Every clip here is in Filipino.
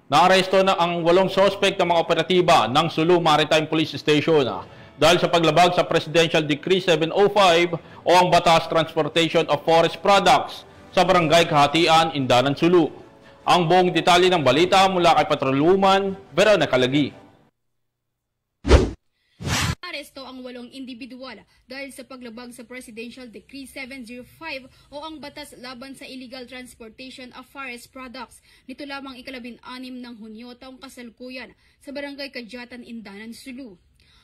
Naaresto na ang 8 sospek ng mga operatiba ng Sulu Maritime Police Station dahil sa paglabag sa Presidential Decree 705 o ang Batas Transportation of Forest Products sa Barangay Kahatian, Indanan, Sulu. Ang buong detalye ng balita mula kay Patrolwoman Verona Calagi. Aresto ang 8 individual dahil sa paglabag sa Presidential Decree 705 o ang Batas Laban sa Illegal Transportation of Forest Products nito lamang ika-16 ng Hunyo taong kasalukuyan sa Barangay Kadyatan, Indanan, Sulu.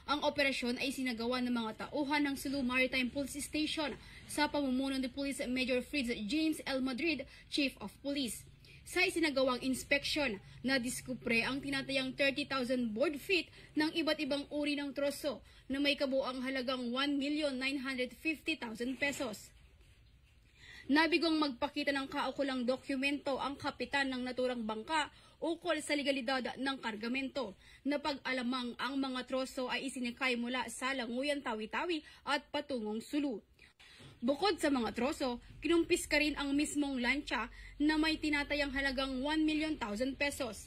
Ang operasyon ay sinagawa ng mga tauhan ng Sulu Maritime Police Station sa pamumuno ni Police Major Fritz James L. Madrid, Chief of Police. Sa isinagawang inspeksyon, nadiskubre ang tinatayang 30,000 board feet ng iba't ibang uri ng troso na may kabuang halagang 1,950,000 pesos. Nabigong magpakita ng kaukulang dokumento ang kapitan ng naturang bangka ukol sa legalidad ng kargamento na pag-alamang ang mga troso ay isinikay mula sa Languyan, Tawi-Tawi at patungong Sulu. Bukod sa mga troso, kinumpis ka rin ang mismong lancha na may tinatayang halagang 1,000,000 pesos.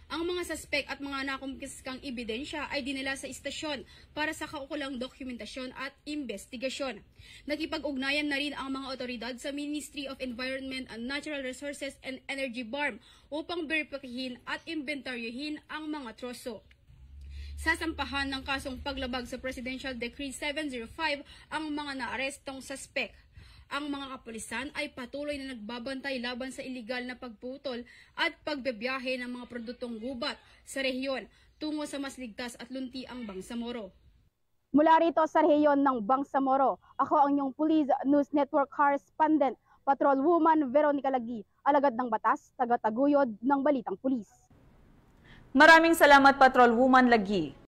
Ang mga suspek at mga nakumpiskang ebidensya ay dinala sa istasyon para sa kaukulang dokumentasyon at investigasyon. Nakipag-ugnayan na rin ang mga otoridad sa Ministry of Environment and Natural Resources and Energy BARM upang beripikahin at inventaryohin ang mga troso. Sasampahan ng kasong paglabag sa Presidential Decree 705 ang mga naarestong suspek. Ang mga kapulisan ay patuloy na nagbabantay laban sa iligal na pagputol at pagbebiyahe ng mga produktong gubat sa rehiyon tungo sa mas ligtas at luntiang Bangsamoro. Mula rito sa rehiyon ng Bangsamoro, ako ang inyong Police News Network Correspondent, Patrolwoman Veronica Calagi, alagad ng batas, taga-taguyod ng Balitang Pulis. Maraming salamat, Patrolwoman Lagi.